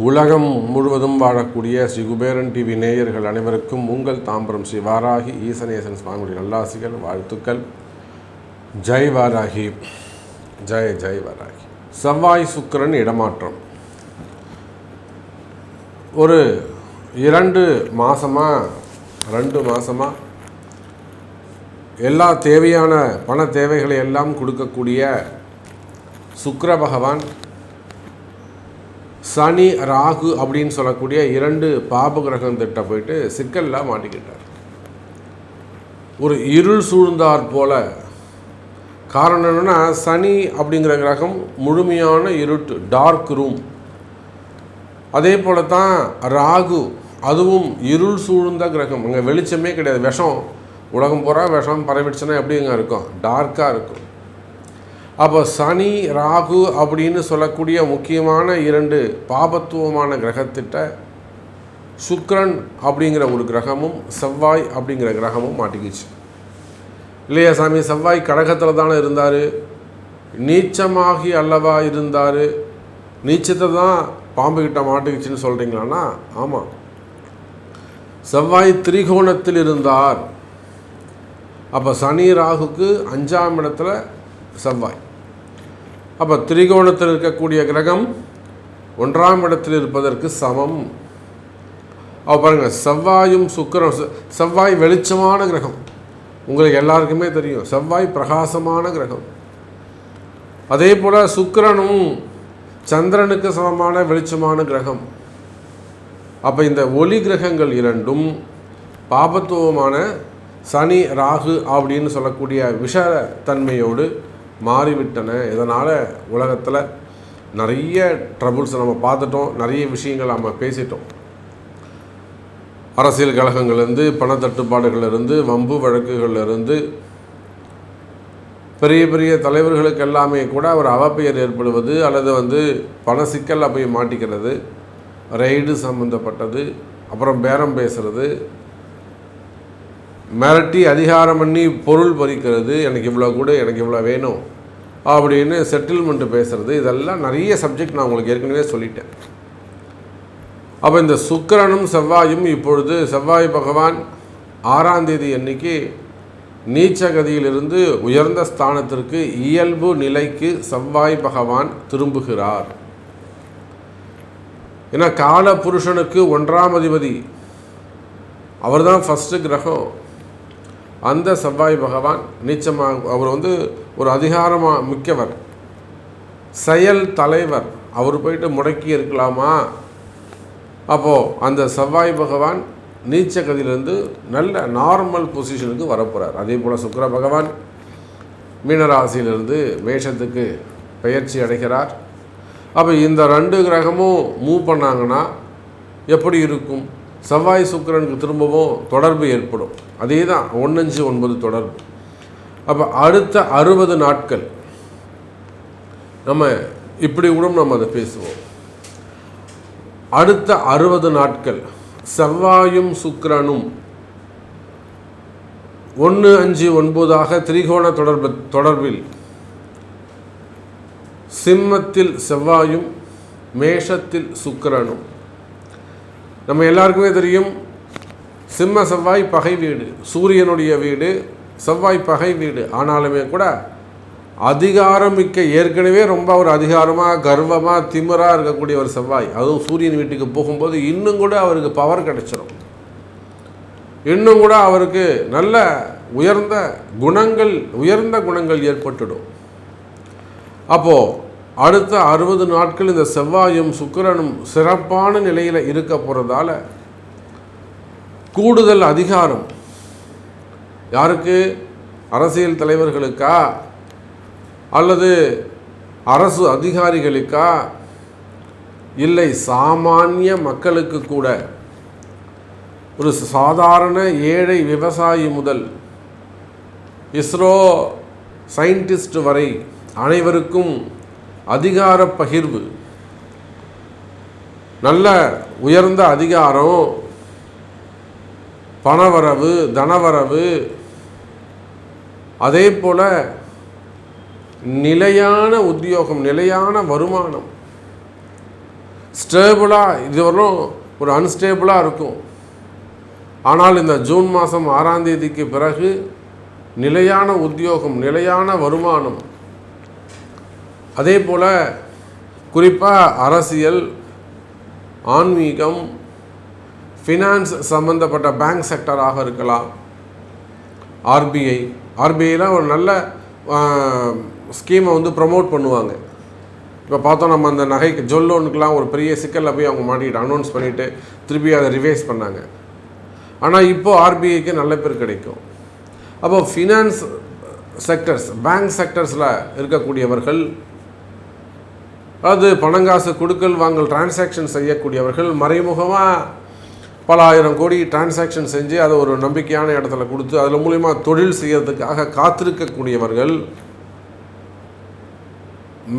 உலகம் முழுவதும் வாழக்கூடிய ஸ்ரீ குபேரன் டிவி நேயர்கள் அனைவருக்கும் உங்கள் தாம்பரம் ஸ்ரீ வாராகி ஈசனேசன் சுவாமியுடைய நல்லாசிகள் வாழ்த்துக்கள். ஜெய் வாராகி, ஜெய் ஜெய் வாராகி. செவ்வாய் சுக்கிரன் இடமாற்றம் ஒரு 2 மாதமாக எல்லா தேவையான பண தேவைகளை எல்லாம் கொடுக்கக்கூடிய சுக்கிர பகவான் சனி ராகு அப்படின்னு சொல்லக்கூடிய 2 பாப கிரகம் திட்ட போயிட்டு சிக்கலில் மாட்டிக்கிட்டார். ஒரு இருள் சூழ்ந்தார் போல. காரணம் என்னென்னா, சனி அப்படிங்கிற கிரகம் முழுமையான இருட்டு, டார்க் ரூம். அதே போல தான் ராகு, அதுவும் இருள் சூழ்ந்த கிரகம். அங்கே வெளிச்சமே கிடையாது, விஷம். உலகம் பூரா விஷம் பரவிடுச்சுன்னா எப்படிங்க இருக்கும்? டார்க்காக இருக்கும். அப்போ சனி ராகு அப்படின்னு சொல்லக்கூடிய முக்கியமான 2 பாபத்துவமான கிரகத்திட்ட சுக்கிரன் அப்படிங்கிற ஒரு கிரகமும் செவ்வாய் அப்படிங்கிற கிரகமும் மாட்டிக்கிச்சு இல்லையா சாமி? செவ்வாய் கடகத்தில் தானே இருந்தார், நீச்சமாகி அல்லவா இருந்தார், நீச்சத்தை தான் பாம்புக்கிட்ட மாட்டிக்கிச்சுன்னு சொல்கிறீங்களான்னா ஆமாம். செவ்வாய் திரிகோணத்தில் இருந்தார். அப்போ சனி ராகுக்கு 5ஆம் இடத்துல செவ்வாய். அப்போ திரிகோணத்தில் இருக்கக்கூடிய கிரகம் 1ஆம் இடத்தில் இருப்பதற்கு சமம். அப்போ பாருங்கள், செவ்வாயும் சுக்கிரன். செவ்வாய் வெளிச்சமான கிரகம், உங்களுக்கு எல்லாருக்குமே தெரியும். செவ்வாய் பிரகாசமான கிரகம். அதே போல் சுக்கிரனும் சந்திரனுக்கு சமமான வெளிச்சமான கிரகம். அப்போ இந்த ஒளி கிரகங்கள் 2ம் பாபத்துவமான சனி ராகு அப்படின்னு சொல்லக்கூடிய விஷத்தன்மையோடு மாறிவிட்டன. இதனால் உலகத்தில் நிறைய ட்ரபுள்ஸ் நம்ம பார்த்துட்டோம், நிறைய விஷயங்கள் நம்ம பேசிட்டோம். அரசியல் கழகங்கள்லேருந்து, பணத்தட்டுப்பாடுகளிலிருந்து, வம்பு வழக்குகளிலிருந்து, பெரிய பெரிய தலைவர்களுக்கு எல்லாமே கூட ஒரு அவப்பெயர் ஏற்படுவது அல்லது பண சிக்கலில் போய் மாட்டிக்கிறது, ரைடு சம்மந்தப்பட்டது, அப்புறம் பேரம் பேசுகிறது, மிரட்டி அதிகாரம் பண்ணி பொருள் பறிக்கிறது, எனக்கு இவ்வளோ கூட, எனக்கு இவ்வளோ வேணும் அப்படின்னு செட்டில்மெண்ட்டு பேசுகிறது. இதெல்லாம் நிறைய சப்ஜெக்ட் நான் உங்களுக்கு ஏற்கனவே சொல்லிட்டேன். அப்போ இந்த சுக்கிரனும் செவ்வாயும் இப்பொழுது செவ்வாய் பகவான் 6ஆம் தேதி அன்னைக்கு நீச்சகதியிலிருந்து உயர்ந்த ஸ்தானத்திற்கு இயல்பு நிலைக்கு செவ்வாய் பகவான் திரும்புகிறார். ஏன்னா கால புருஷனுக்கு 1ஆம் அதிபதி அவர் தான் ஃபஸ்ட்டு கிரகம். அந்த செவ்வாய் பகவான் நீச்சமாக, அவர் ஒரு அதிகாரமாக மிக்கவர், செயல் தலைவர். அவர் போயிட்டு முடக்கி இருக்கலாமா? அப்போது அந்த செவ்வாய் பகவான் நீச்சகதியிலிருந்து நல்ல நார்மல் பொசிஷனுக்கு வரப்போகிறார். அதே போல் சுக்கிர பகவான் மீனராசியிலிருந்து மேஷத்துக்கு பெயர்ச்சி அடைகிறார். அப்போ இந்த 2 கிரகமும் மூவ் பண்ணாங்கன்னா எப்படி இருக்கும்? செவ்வாய் சுக்கிரனுக்கு திரும்பவும் தொடர்பு ஏற்படும். அதே தான் 1-5-9 தொடர்பு. அப்போ அடுத்த 60 நாட்கள் நம்ம இப்படி கூட நம்ம அதை பேசுவோம். அடுத்த 60 நாட்கள் செவ்வாயும் சுக்கிரனும் 1-5-9 திரிகோண தொடர்பில் சிம்மத்தில் செவ்வாயும் மேஷத்தில் சுக்கிரனும். நம்ம எல்லாருக்குமே தெரியும், சிம்ம செவ்வாய் பகை வீடு, சூரியனுடைய வீடு, செவ்வாய் பகை வீடு. ஆனாலுமே கூட அதிகாரம் மிக்க, ஏற்கனவே ரொம்ப ஒரு அதிகாரமாக கர்வமாக திமிராக இருக்கக்கூடிய ஒரு செவ்வாய், அதுவும் சூரியன் வீட்டுக்கு போகும்போது இன்னும் கூட அவருக்கு பவர் கிடைச்சிடும். இன்னும் கூட அவருக்கு நல்ல உயர்ந்த குணங்கள் ஏற்பட்டுடும். அப்போது அடுத்த 60 நாட்கள் இந்த செவ்வாயும் சுக்கிரனும் சிறப்பான நிலையில் இருக்க போகிறதால கூடுதல் அதிகாரம் யாருக்கு? அரசியல் தலைவர்களுக்கா அல்லது அரசு அதிகாரிகளுக்கா? இல்லை, சாமானிய மக்களுக்கு கூட, ஒரு சாதாரண ஏழை விவசாயி முதல் இஸ்ரோ சயின்டிஸ்ட் வரை அனைவருக்கும் அதிகார பகிர்வு, நல்ல உயர்ந்த அதிகாரம், பணவரவு, தனவரவு, அதே போல் நிலையான உத்தியோகம், நிலையான வருமானம். ஸ்டேபிளாக இதுவரையும் ஒரு அன்ஸ்டேபிளாக இருக்கும். ஆனால் இந்த ஜூன் மாதம் 6ஆம் தேதிக்கு பிறகு நிலையான உத்தியோகம், நிலையான வருமானம். அதே போல் குறிப்பாக அரசியல், ஆன்மீகம், ஃபினான்ஸ் சம்மந்தப்பட்ட பேங்க் செக்டராக இருக்கலாம். ஆர்பிஐலாம் ஒரு நல்ல ஸ்கீமை வந்து ப்ரமோட் பண்ணுவாங்க. இப்போ பார்த்தோம், நம்ம அந்த நகைக்கு ஜுவல் லோனுக்கெலாம் ஒரு பெரிய சிக்கலில் போய் அவங்க மாட்டிக்கிட்டு அனௌன்ஸ் பண்ணிவிட்டு திருப்பி அதை ரிவைஸ் பண்ணாங்க. ஆனால் இப்போது ஆர்பிஐக்கு நல்ல பேர் கிடைக்கும். அப்போ ஃபினான்ஸ் செக்டர்ஸ், பேங்க் செக்டர்ஸில் இருக்கக்கூடியவர்கள், அதாவது பணங்காசு கொடுக்கல் வாங்கல் டிரான்சாக்ஷன் செய்யக்கூடியவர்கள், மறைமுகமாக பல ஆயிரம் கோடி டிரான்சாக்ஷன் செஞ்சு அதை ஒரு நம்பிக்கையான இடத்துல கொடுத்து அதில் மூலிமா தொழில் செய்யறதுக்காக காத்திருக்கக்கூடியவர்கள்,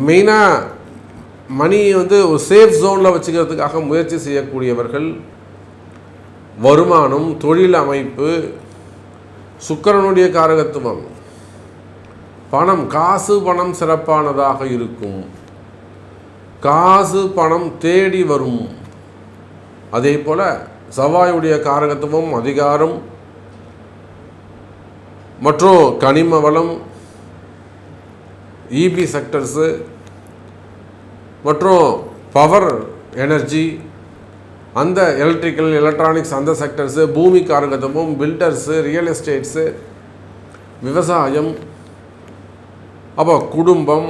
மெயினாக மணியை வந்து ஒரு சேஃப் ஜோனில் வச்சுக்கிறதுக்காக முயற்சி செய்யக்கூடியவர்கள், வருமானம், தொழில் அமைப்பு, சுக்கிரனுடைய காரகத்துவம், பணம், காசு பணம் சிறப்பானதாக இருக்கும். காசு பணம் தேடி வரும். அதே போல் செவ்வாயுடைய காரகத்துவம் அதிகாரம் மற்றும் கனிம வளம், இபி செக்டர்ஸு மற்றும் பவர் எனர்ஜி, அந்த எலக்ட்ரிக்கல் எலக்ட்ரானிக்ஸ் அந்த செக்டர்ஸு, பூமி காரகத்துவம், பில்டர்ஸு, ரியல் எஸ்டேட்ஸு, விவசாயம், அப்போ குடும்பம்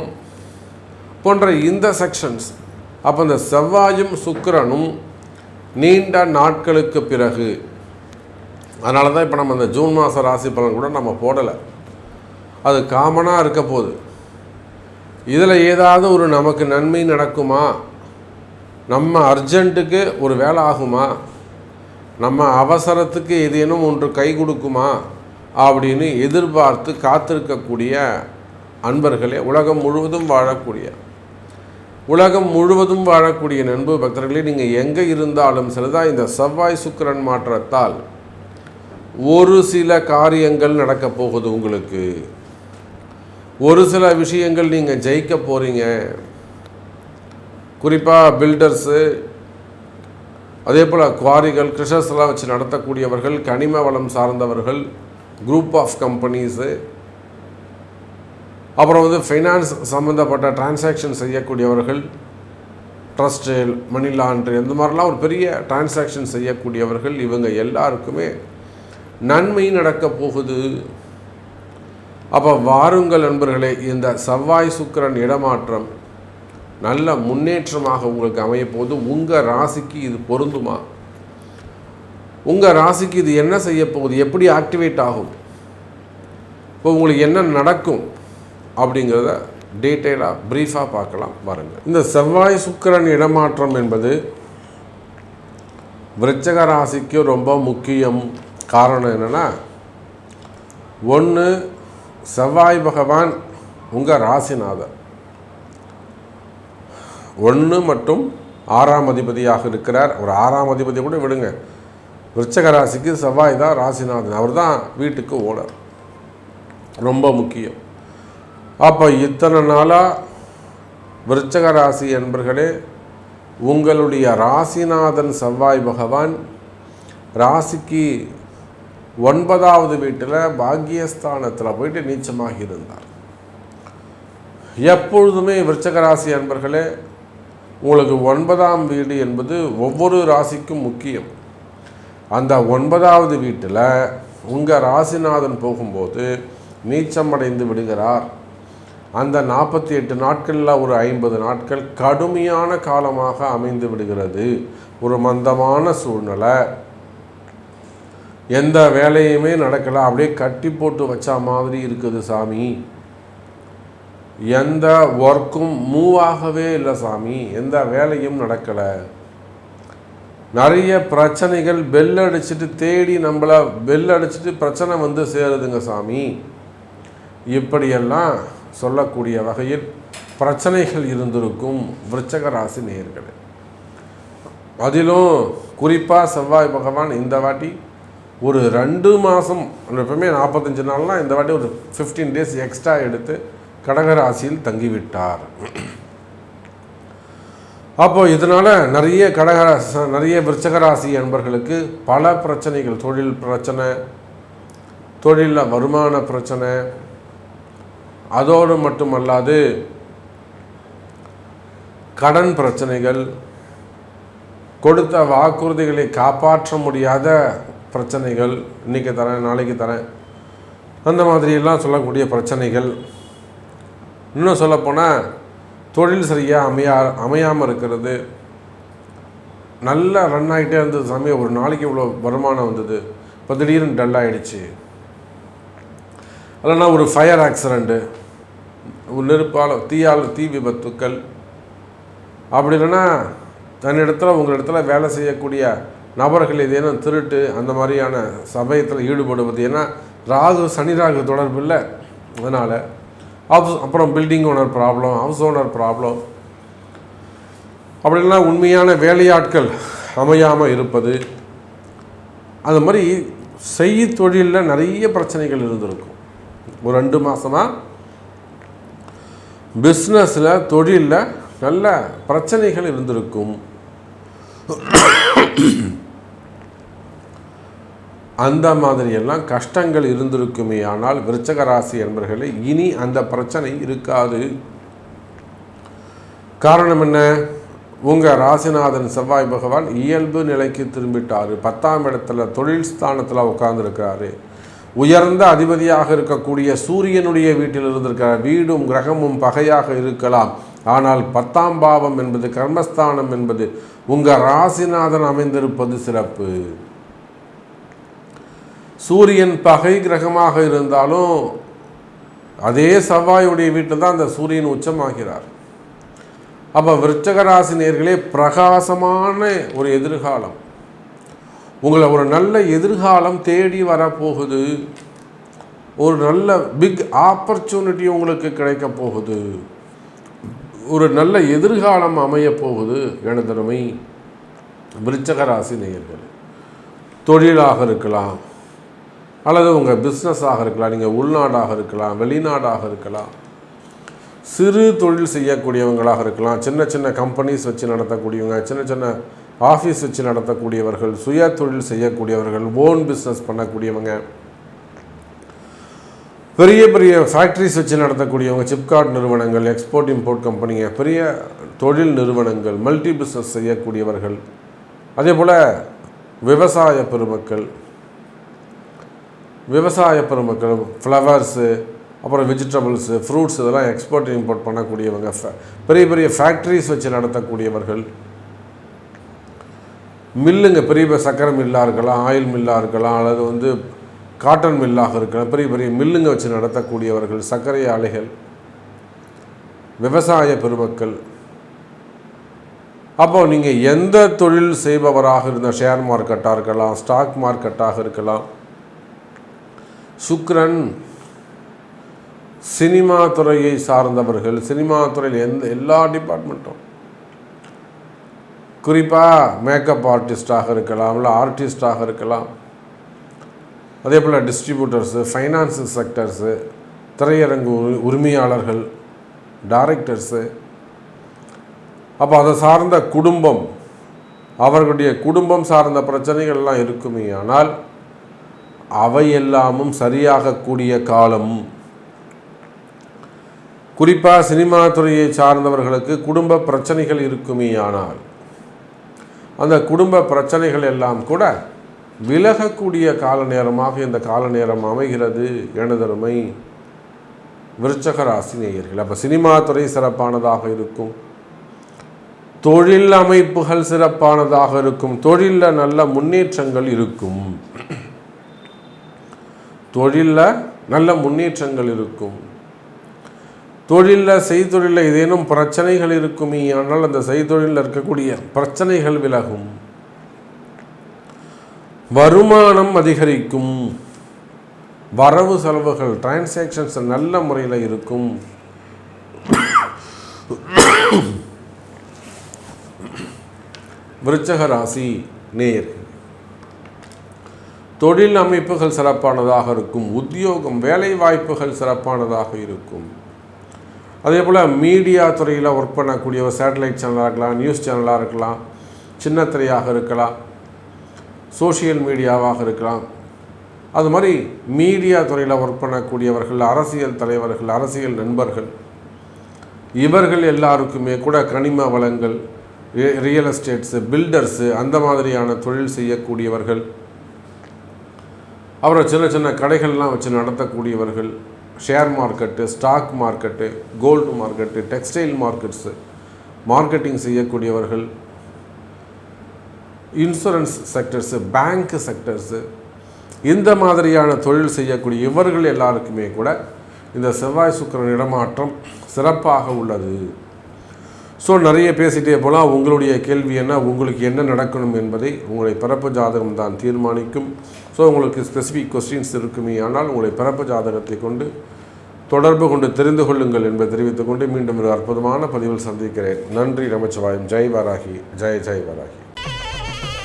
போன்ற இந்த செக்ஷன்ஸ். அப்போ இந்த செவ்வாயும் சுக்கிரனும் நீண்ட நாட்களுக்கு பிறகு, அதனால தான் இப்போ நம்ம இந்த ஜூன் மாத ராசி பலன் கூட நம்ம போடலை, அது காமனாக இருக்க போகுது. இதில் ஏதாவது ஒரு நமக்கு நன்மை நடக்குமா, நம்ம அர்ஜென்ட்டுக்கு ஒரு வேலை ஆகுமா, நம்ம அவசரத்துக்கு ஏதேனும் ஒன்று கை கொடுக்குமா அப்படின்னு எதிர்பார்த்து காத்திருக்கக்கூடிய அன்பர்களே, உலகம் முழுவதும் வாழக்கூடிய நண்பு பக்தர்களே, நீங்கள் எங்கே இருந்தாலும் சரிதான், இந்த செவ்வாய் சுக்கிரன் மாற்றத்தால் ஒரு சில காரியங்கள் நடக்க போகுது. உங்களுக்கு ஒரு சில விஷயங்கள் நீங்கள் ஜெயிக்க போகிறீங்க. குறிப்பாக பில்டர்ஸு, அதே போல் குவாரிகள், கிருஷர்ஸ்லாம் வச்சு நடத்தக்கூடியவர்கள், கனிம வளம் சார்ந்தவர்கள், குரூப் ஆஃப் கம்பெனிஸு, அப்புறம் வந்து ஃபைனான்ஸ் சம்மந்தப்பட்ட டிரான்சாக்ஷன் செய்யக்கூடியவர்கள், ட்ரஸ்ட்டு, மணி லாண்ட்ரி, இந்த மாதிரிலாம் ஒரு பெரிய டிரான்சாக்ஷன் செய்யக்கூடியவர்கள், இவங்க எல்லாருக்குமே நன்மை நடக்க போகுது. அப்போ வாருங்கள் நண்பர்களே, இந்த செவ்வாய் சுக்கிரன் இடமாற்றம் நல்ல முன்னேற்றமாக உங்களுக்கு அமையப்போகுது. உங்கள் ராசிக்கு இது பொருந்துமா? உங்கள் ராசிக்கு இது என்ன செய்ய போகுது? எப்படி ஆக்டிவேட் ஆகும்? இப்போ உங்களுக்கு என்ன நடக்கும் அப்படிங்கிறத டீட்டெயிலாக ப்ரீஃபாக பார்க்கலாம் பாருங்கள். இந்த செவ்வாய் சுக்கிரன் இடமாற்றம் என்பது விருச்சிக ராசிக்கு ரொம்ப முக்கியம். காரணம் என்னென்னா, ஒன்று, செவ்வாய் பகவான் உங்கள் ராசிநாதர், 1 மற்றும் 6ஆம் அதிபதியாக இருக்கிறார். ஒரு 6ஆம் அதிபதியை கூட விடுங்க, விருச்சிக ராசிக்கு செவ்வாய் தான் ராசிநாதன், அவர் தான் வீட்டுக்கு ஓனர், ரொம்ப முக்கியம். அப்போ இத்தனை நாளாக விருச்சிக ராசி என்பர்களே, உங்களுடைய ராசிநாதன் செவ்வாய் பகவான் ராசிக்கு 9வது வீட்டில் பாக்கியஸ்தானத்தில் போயிட்டு நீச்சமாக இருந்தார். எப்பொழுதுமே விருச்சிக ராசி அன்பர்களே, உங்களுக்கு 9ஆம் வீடு என்பது ஒவ்வொரு ராசிக்கும் முக்கியம். அந்த 9வது வீட்டில் உங்கள் ராசிநாதன் போகும்போது நீச்சமடைந்து விடுகிறார். அந்த 48 நாட்களில் ஒரு 50 நாட்கள் கடுமையான காலமாக அமைந்து விடுகிறது. ஒரு மந்தமான சூழ்நிலை, எந்த வேலையுமே நடக்கலை, அப்படியே கட்டி போட்டு வச்ச மாதிரி இருக்குது சாமி, எந்த ஒர்க்கும் மூவ் ஆகவே இல்லை சாமி, எந்த வேலையும் நடக்கலை, நிறைய பிரச்சனைகள் பெல் அடிச்சுட்டு தேடி நம்மளை பெல் அடிச்சுட்டு பிரச்சனை வந்து சேருதுங்க சாமி, இப்படியெல்லாம் சொல்லக்கூடிய வகையில் பிரச்சனைகள் இருந்திருக்கும் விருச்சிக ராசி நேயர்களே. அதிலும் குறிப்பாக செவ்வாய் பகவான் இந்த வாட்டி ஒரு 2 மாதம், எப்பவுமே 45 நாள்லாம், இந்த வாட்டி ஒரு 15 டேஸ் எக்ஸ்ட்ரா எடுத்து கடகராசியில் தங்கிவிட்டார். அப்போது இதனால் நிறைய விருச்சகராசி என்பர்களுக்கு பல பிரச்சனைகள், தொழில் பிரச்சனை, தொழிலில் வருமான பிரச்சனை, அதோடு மட்டுமல்லாது கடன் பிரச்சனைகள், கொடுத்த வாக்குறுதிகளை காப்பாற்ற முடியாத பிரச்சனைகள், இன்றைக்கி தரேன் நாளைக்கு தரேன் அந்த மாதிரியெல்லாம் சொல்லக்கூடிய பிரச்சனைகள், இன்னும் சொல்லப்போனால் தொழில் சரியாக அமையாமல் இருக்கிறது, நல்லா ரன் ஆகிட்டே இருந்தது சமயம் ஒரு நாளைக்கு இவ்வளோ வருமானம் வந்தது, இப்போ திடீர்னு டல் ஆகிடுச்சு, இல்லைன்னா ஒரு ஃபயர் ஆக்சிடெண்ட்டு, நெருப்பால் தீ விபத்துக்கள், அப்படி இல்லைன்னா உங்களிடத்துல வேலை செய்யக்கூடிய நபர்கள் ஏதேனும் திருட்டு அந்த மாதிரியான சமயத்தில் ஈடுபடுவது. ஏன்னா சனி ராகு தொடர்பு இல்லை, அதனால் அப்புறம் building owner problem, house owner problem, அப்படின்னா உண்மையான வேலையாட்கள் அமையாமல் இருப்பது, அது மாதிரி தொழிலில் நிறைய பிரச்சனைகள் இருந்திருக்கும். ஒரு 2 மாதமாக பிஸ்னஸில் தொழிலில் நல்ல பிரச்சனைகள் இருந்திருக்கும். அந்த மாதிரியெல்லாம் கஷ்டங்கள் இருந்திருக்குமே. ஆனால் விருச்சக ராசி என்பவர்களே, இனி அந்த பிரச்சனை இருக்காது. காரணம் என்ன? உங்கள் ராசிநாதன் செவ்வாய் பகவான் இயல்பு நிலைக்கு திரும்பிட்டார். 10ஆம் இடத்துல தொழில் ஸ்தானத்தில் உட்கார்ந்துருக்கிறாரு. உயர்ந்த அதிபதியாக இருக்கக்கூடிய சூரியனுடைய வீட்டில் இருந்திருக்கிறார். வீடும் கிரகமும் பகையாக இருக்கலாம், ஆனால் 10ஆம் பாவம் என்பது கர்மஸ்தானம் என்பது உங்கள் ராசிநாதன் அமைந்திருப்பது சிறப்பு. சூரியன் பகை கிரகமாக இருந்தாலும் அதே செவ்வாயுடைய வீட்டில் தான் அந்த சூரியன் உச்சமாகிறார். அப்போ விருச்சக ராசி நேயர்களே, பிரகாசமான ஒரு எதிர்காலம், உங்களை ஒரு நல்ல எதிர்காலம் தேடி வரப்போகுது. ஒரு நல்ல பிக் ஆப்பர்ச்சுனிட்டி உங்களுக்கு கிடைக்க போகுது. ஒரு நல்ல எதிர்காலம் அமைய போகுது. எனதருமை விருச்சக ராசி நேயர்கள், தொழிலாக இருக்கலாம், அல்லது உங்கள் பிஸ்னஸாக இருக்கலாம், நீங்கள் உள்நாடாக இருக்கலாம், வெளிநாடாக இருக்கலாம், சிறு தொழில் செய்யக்கூடியவங்களாக இருக்கலாம், சின்ன சின்ன கம்பெனிஸ் வச்சு நடத்தக்கூடியவங்க, சின்ன சின்ன ஆஃபீஸ் வச்சு நடத்தக்கூடியவர்கள், சுய தொழில் செய்யக்கூடியவர்கள், ஓன் பிஸ்னஸ் பண்ணக்கூடியவங்க, பெரிய பெரிய ஃபேக்ட்ரிஸ் வச்சு நடத்தக்கூடியவங்க, சிப்காட் நிறுவனங்கள், எக்ஸ்போர்ட் இம்போர்ட் கம்பெனிங்க, பெரிய தொழில் நிறுவனங்கள், மல்டி பிஸ்னஸ் செய்யக்கூடியவர்கள், அதே போல் விவசாய பெருமக்கள், ஃப்ளவர்ஸு, அப்புறம் வெஜிடபிள்ஸு, ஃப்ரூட்ஸ், இதெல்லாம் எக்ஸ்போர்ட் இம்போர்ட் பண்ணக்கூடியவங்க, பெரிய பெரிய ஃபேக்ட்ரிஸ் வச்சு நடத்தக்கூடியவர்கள், மில்லுங்க, பெரிய சக்கரை மில்லாக இருக்கலாம், ஆயில் மில்லாக இருக்கலாம், அல்லது காட்டன் மில்லாக இருக்கலாம், பெரிய பெரிய மில்லுங்க வச்சு நடத்தக்கூடியவர்கள், சர்க்கரை ஆலைகள், விவசாய பெருமக்கள். அப்போது நீங்கள் எந்த தொழில் செய்பவராக இருந்தால், ஷேர் மார்க்கெட்டாக இருக்கலாம், ஸ்டாக் மார்க்கெட்டாக இருக்கலாம், சுக்கிரன் சினிமா துறையை சார்ந்தவர்கள், சினிமா துறையில் எல்லா டிபார்ட்மெண்ட்டும், குறிப்பாக மேக்கப் ஆர்டிஸ்டாக இருக்கலாம், இல்லை ஆர்டிஸ்டாக இருக்கலாம், அதே போல் டிஸ்ட்ரிபியூட்டர்ஸு, ஃபைனான்ஸு செக்டர்ஸு, திரையரங்கு உரிமையாளர்கள், டைரக்டர்ஸு, அப்போ அதை சார்ந்த குடும்பம், அவர்களுடைய குடும்பம் சார்ந்த பிரச்சனைகள்லாம் இருக்குமே. ஆனால் அவையெல்லாமும் சரியாகக்கூடிய காலம். குறிப்பாக சினிமா துறையை சார்ந்தவர்களுக்கு குடும்ப பிரச்சனைகள் இருக்குமே. ஆனால் அந்த குடும்ப பிரச்சனைகள் எல்லாம் கூட விலகக்கூடிய கால நேரமாக இந்த கால நேரம் அமைகிறது. எனதருமை விருச்சக ராசி நேயர்கள், அப்போ சினிமா துறை சிறப்பானதாக இருக்கும், தொழில் அமைப்புகள் சிறப்பானதாக இருக்கும், தொழிலில் நல்ல முன்னேற்றங்கள் இருக்கும், தொழிலில் செய்தொழிலில் ஏதேனும் பிரச்சனைகள் இருக்குமே. ஆனால் அந்த செய்தொழிலில் இருக்கக்கூடிய பிரச்சனைகள் விலகும், வருமானம் அதிகரிக்கும், வரவு செலவுகள் டிரான்சாக்ஷன்ஸ் நல்ல முறையில் இருக்கும். விருச்சக ராசி நேயர்கள், தொழில் அமைப்புகள் சிறப்பானதாக இருக்கும், உத்தியோகம் வேலை வாய்ப்புகள் சிறப்பானதாக இருக்கும், அதே போல் மீடியா துறையில் ஒர்க் பண்ணக்கூடியவர், சேட்டலைட் சேனலாக இருக்கலாம், நியூஸ் சேனலாக இருக்கலாம், சின்ன திரையாக இருக்கலாம், சோஷியல் மீடியாவாக இருக்கலாம். அது மாதிரி மீடியா துறையில் ஒர்க் பண்ணக்கூடியவர்கள், அரசியல் தலைவர்கள், அரசியல் நண்பர்கள், இவர்கள் எல்லாருக்குமே கூட கனிம வளங்கள், ரியல் எஸ்டேட்ஸு, பில்டர்ஸு, அந்த மாதிரியான தொழில் செய்யக்கூடியவர்கள், அப்புறம் சின்ன சின்ன கடைகள்லாம் வச்சு நடத்தக்கூடியவர்கள், share market, stock market, gold market, textile markets, marketing செய்யக்கூடியவர்கள், இன்சூரன்ஸ் செக்டர்ஸு, பேங்க் செக்டர்ஸு, இந்த மாதிரியான தொழில் செய்யக்கூடிய இவர்கள் எல்லாருக்குமே கூட இந்த செவ்வாய் சுக்கிரன் இடமாற்றம் சிறப்பாக உள்ளது. ஸோ நிறைய பேசிகிட்டே போகலாம். உங்களுடைய கேள்வி என்ன, உங்களுக்கு என்ன நடக்கணும் என்பதை உங்களுடைய பிறப்பு ஜாதகம் தான் தீர்மானிக்கும். ஸோ உங்களுக்கு ஸ்பெசிஃபிக் கொஸ்டின்ஸ் இருக்குமே, ஆனால் உங்களுடைய பிறப்பு ஜாதகத்தை கொண்டு தொடர்பு கொண்டு தெரிந்து கொள்ளுங்கள் என்பதை தெரிவித்துக்கொண்டு மீண்டும் ஒரு அற்புதமான பதிவில் சந்திக்கிறேன். நன்றி. நமச்சிவாயம். ஜெய் வராகி. ஜெய் வராகி.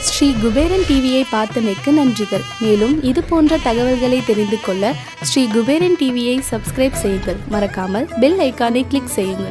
ஸ்ரீ குபேரன் டிவியை பார்த்தமைக்கு நன்றிகள். மேலும் இது போன்ற தகவல்களை தெரிந்து கொள்ள ஸ்ரீ குபேரன் டிவியை சப்ஸ்கிரைப் செய்யுங்கள். மறக்காமல் பெல் ஐக்கானை கிளிக் செய்யுங்கள்.